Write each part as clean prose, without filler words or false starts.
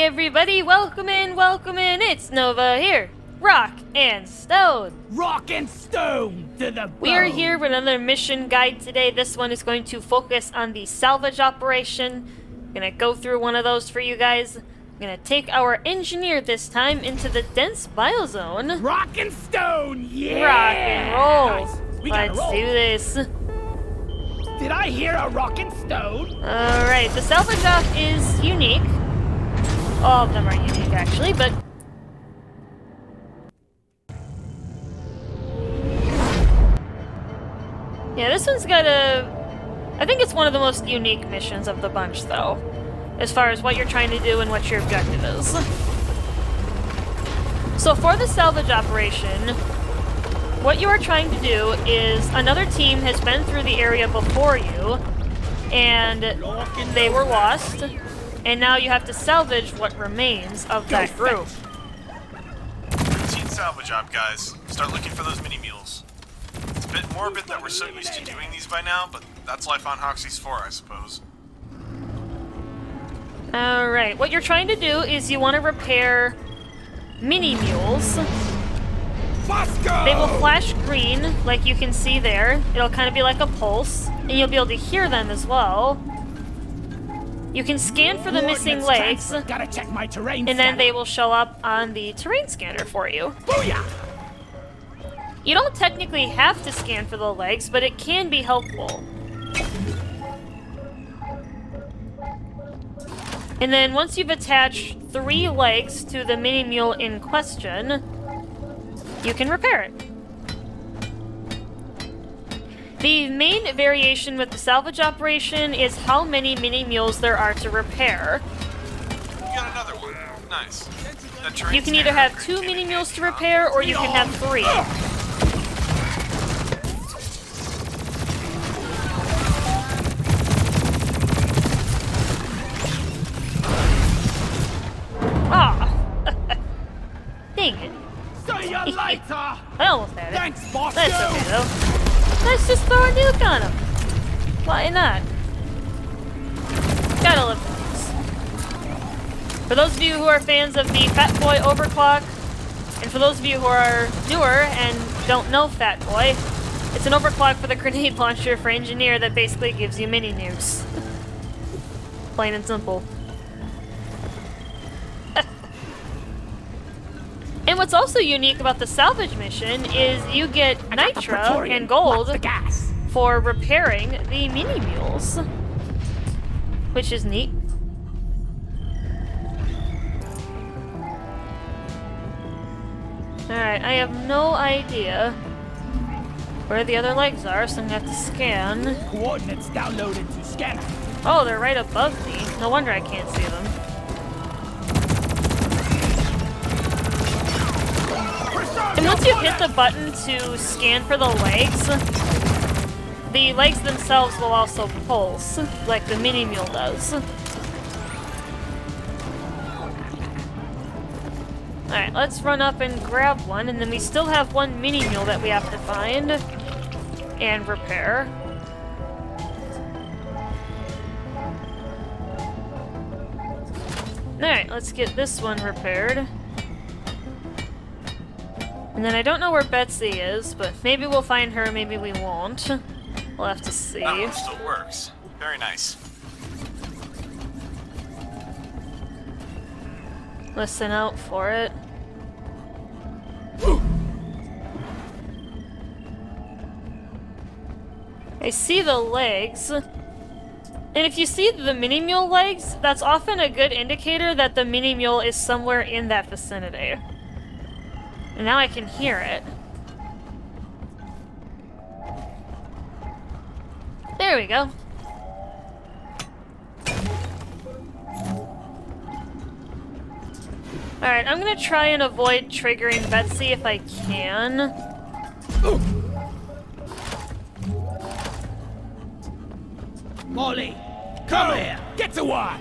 everybody, welcome in, it's Nova here, Rock and Stone. Rock and Stone to the bone. We are here with another mission guide today. This one is going to focus on the Salvage Operation. I'm gonna go through one of those for you guys. I'm gonna take our engineer this time into the dense biozone. Rock and Stone, yeah! Rock and roll. Guys, Let's roll. do this. Did I hear a Rock and Stone? Alright, the Salvage Op is unique. All of them are unique, actually, but... yeah, this one's got a... I think it's one of the most unique missions of the bunch, though. As far as what you're trying to do and what your objective is. So for the Salvage Operation, what you are trying to do is... another team has been through the area before you, and they were lost. And now you have to salvage what remains of that group. Routine salvage op, guys. Start looking for those mini mules. It's a bit morbid that we're so used to doing these by now, but that's life on Hoxie's 4, I suppose. Alright, what you're trying to do is you want to repair mini mules. They will flash green, like you can see there. It'll kind of be like a pulse, and you'll be able to hear them as well. You can scan for the missing legs, Gotta check my terrain and then they will show up on the terrain scanner for you. Booyah! You don't technically have to scan for the legs, but it can be helpful. And then once you've attached 3 legs to the mini mule in question, you can repair it. The main variation with the salvage operation is how many mini mules there are to repair. You got another one. Nice. You can either have 2 mini mules to repair, or you can have 3. Ah! Dang it. See you later! I almost had it. Thanks, boss. That's okay, though. Let's just throw a nuke on him. Why not? Gotta live with this. For those of you who are fans of the Fat Boy overclock, and for those of you who are newer and don't know Fat Boy, it's an overclock for the grenade launcher for engineer that basically gives you mini nukes. Plain and simple. And what's also unique about the salvage mission is you get nitra and gold for repairing the mini mules, which is neat. Alright, I have no idea where the other legs are, so I'm gonna have to scan. Coordinates downloaded to scanner. Oh, they're right above me. No wonder I can't see them. And once you hit the button to scan for the legs themselves will also pulse, like the mini mule does. Alright, let's run up and grab one, and then we still have 1 mini mule that we have to find and repair. Alright, let's get this one repaired. And then I don't know where Betsy is, but maybe we'll find her, maybe we won't. We'll have to see. That one still works. Very nice. Listen out for it. I see the legs. And if you see the mini mule legs, that's often a good indicator that the mini mule is somewhere in that vicinity. And now I can hear it. There we go. Alright, I'm gonna try and avoid triggering Betsy if I can. Molly, come here! Get to work!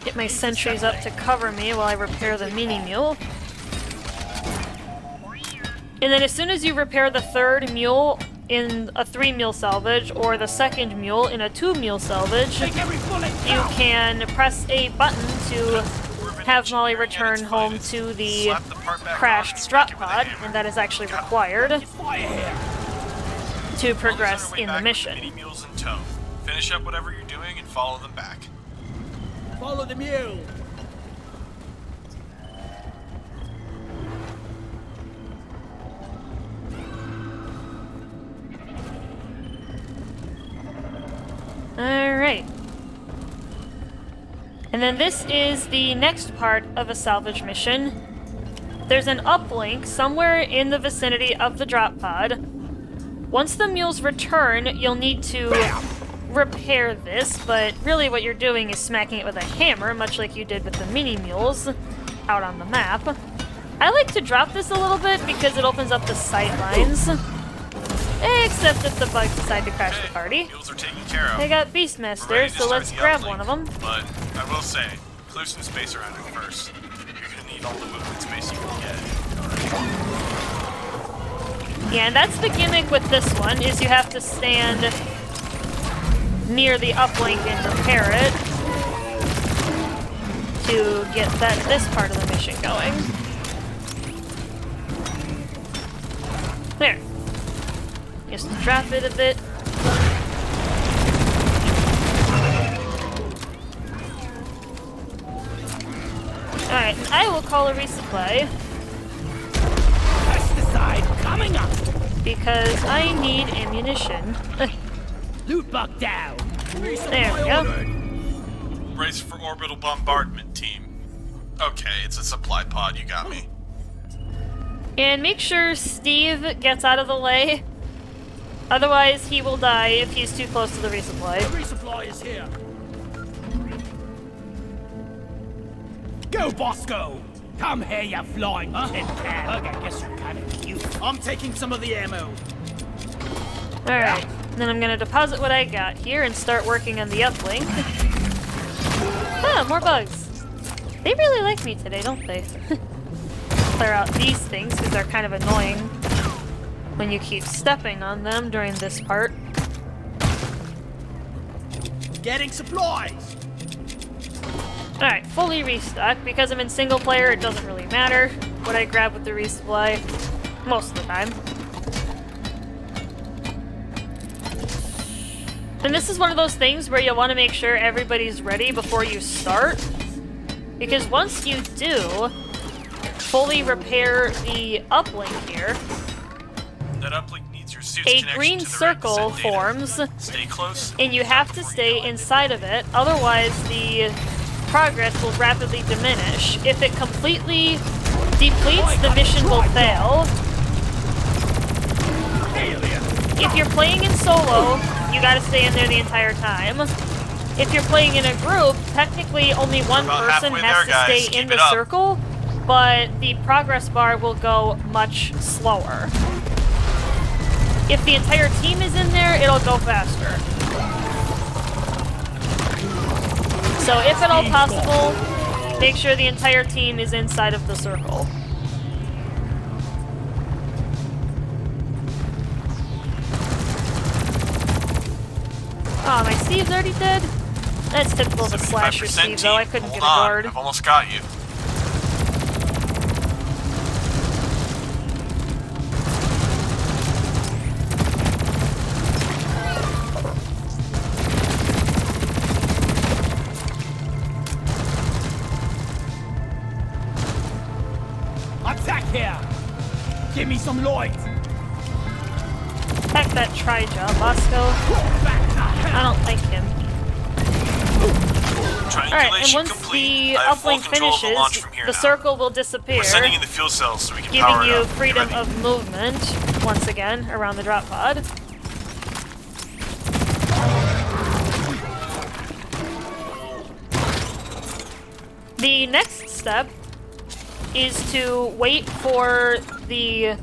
Get my sentries up to cover me while I repair the mini mule. And then as soon as you repair the third mule in a 3-mule salvage, or the second mule in a 2-mule salvage, you can press a button to have Molly return home to the crashed drop pod, and that is actually required to progress in the mission. Mini mules in tow. Finish up whatever you're doing and follow them back. Follow the mule. Alright. And then this is the next part of a salvage mission. There's an uplink somewhere in the vicinity of the drop pod. Once the mules return, you'll need to repair this, but really what you're doing is smacking it with a hammer, much like you did with the mini mules out on the map. I like to drop this a little bit because it opens up the sight lines. Except if the bugs decide to crash the party. Mules are taken care of. They got Beastmaster, so let's grab one of them. But I will say, clear some space around it first. You're gonna need all the movement space you can get. Yeah, and that's the gimmick with this one, is you have to stand near the uplink and repair it to get this part of the mission going. There. Just drop it a bit. Alright, and I will call a resupply. Pesticide coming up! Because I need ammunition. Loot bug down! There we go. Brace for orbital bombardment, team. Okay, it's a supply pod, you got me. And make sure Steve gets out of the way. Otherwise, he will die if he's too close to the resupply. The resupply is here. Go, Bosco! Come here, you flying tin can. I guess you're kind of cute. I'm taking some of the ammo. Alright, then I'm gonna deposit what I got here and start working on the uplink. Ah, more bugs. They really like me today, don't they? Clear out these things because they're kind of annoying when you keep stepping on them during this part. Getting supplies! Alright, fully restocked. Because I'm in single player, it doesn't really matter what I grab with the resupply. Most of the time. And this is one of those things where you'll want to make sure everybody's ready before you start. Because once you do fully repair the uplink here, that uplink needs your suit's a connection green to the circle red data. forms, Stay close, and you have to stay inside of it, otherwise the progress will rapidly diminish. If it completely depletes, the mission will fail. If you're playing in solo, you gotta stay in there the entire time. If you're playing in a group, technically only one person has to stay in the circle, but the progress bar will go much slower. If the entire team is in there, it'll go faster. So if at all possible, make sure the entire team is inside of the circle. Oh, my Steve's already dead? That's typical of a slasher Steve, though. I couldn't get a guard. I've almost got you. Attack here! Give me some light! Heck that tri-job, Bosco. I don't like him. Alright, and once the uplink finishes, the circle will disappear, sending in the fuel cells so we can giving you freedom of movement, once again, around the drop pod. The next step is to wait for the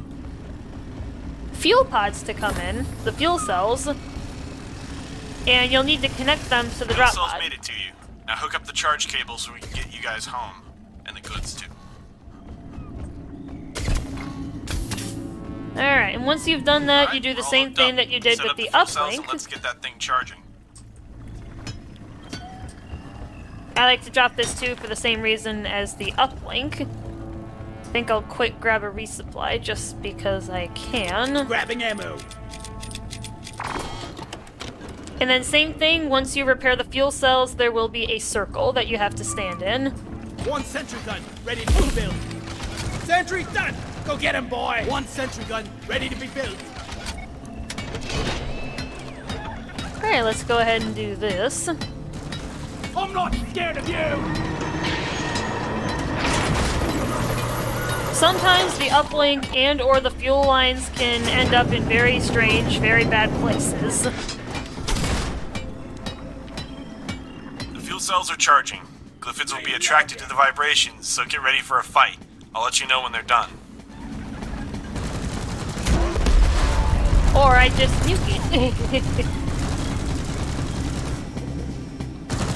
fuel pods to come in, the fuel cells, and you'll need to connect them to the drop pod. Fuel cells made it to you. Now hook up the charge cable so we can get you guys home. And the goods too. And once you've done that, you do the we're all same hooked thing up. that you did Set with up the fuel cells and uplink. let's get that thing charging. I like to drop this too for the same reason as the uplink. I think I'll quick grab a resupply just because I can. Grabbing ammo. And then same thing, once you repair the fuel cells, there will be a circle that you have to stand in. One sentry gun, ready to be built. Sentry done! Go get him, boy! One sentry gun, ready to be built. Alright, let's go ahead and do this. I'm not scared of you! Sometimes the uplink and or the fuel lines can end up in very strange, very bad places. The fuel cells are charging. Glyphids will be attracted to the vibrations, so get ready for a fight. I'll let you know when they're done. Or I just nuke it.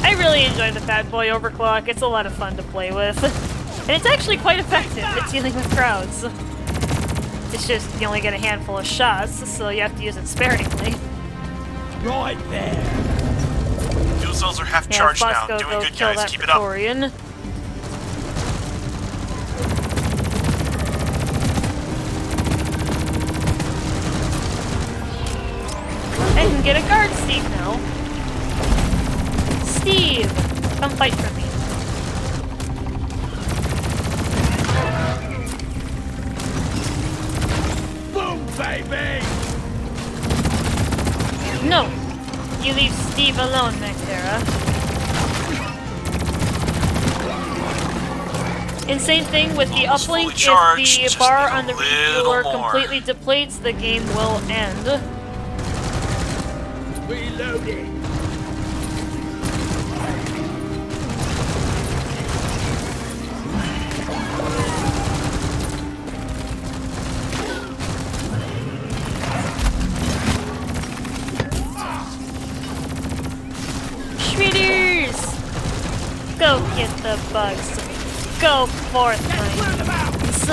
I really enjoy the Bad Boy Overclock. It's a lot of fun to play with. And it's actually quite effective at dealing with crowds. It's just you only get a handful of shots, so you have to use it sparingly. Right there! Fuel cells are half charged now. Bosco, Doing go good, kill guys. that Keep it up. Praetorian. I can get a guard Steve now. Steve, come fight for me. Boom, baby! No, you leave Steve alone, Nectera. And same thing with the Almost fully uplink. charged, If the just bar need a on the little refueler more. completely depletes, the game will end. Reloading! Shredders! Go get the bugs. Go forth, my minions.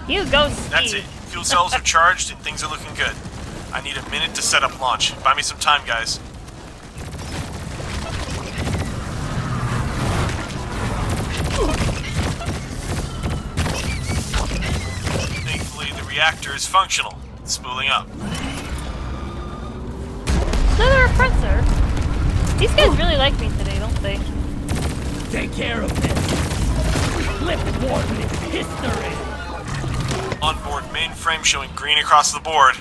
You go, Steve. That's it. Fuel cells are charged and things are looking good. I need a minute to set up launch. Buy me some time, guys. Thankfully, the reactor is functional. It's spooling up. Another oppressor. These guys really like me today, don't they? Take care of this! Flip warden is history! Onboard mainframe showing green across the board.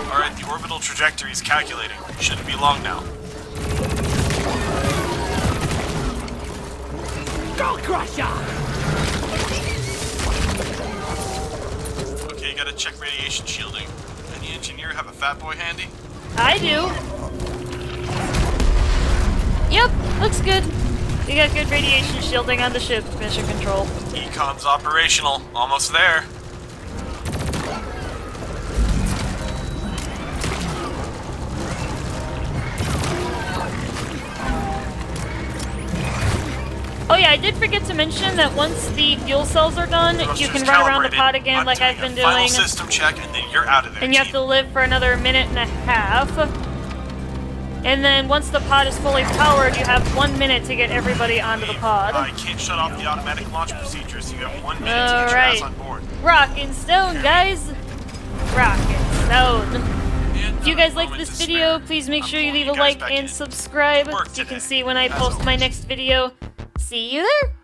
Alright, the orbital trajectory is calculating. Shouldn't be long now. Go crusher! Okay, gotta check radiation shielding. Any engineer have a fat boy handy? I do. Yep, looks good. We got good radiation shielding on the ship, mission control. Econ's operational. Almost there. Oh yeah, I did forget to mention that once the fuel cells are done, you can run around the pod again like I've been Final doing. system check, and then you're out of there. And you have to live for another minute and a half. And then once the pod is fully powered, you have 1 minute to get everybody onto the pod. I can't shut off the automatic launch procedure, so you have 1 minute to get your ass on board. Rock and stone, guys! Rock and stone. If you guys like this video, please make sure you leave a like and subscribe so you can see when I post my next video. See you there!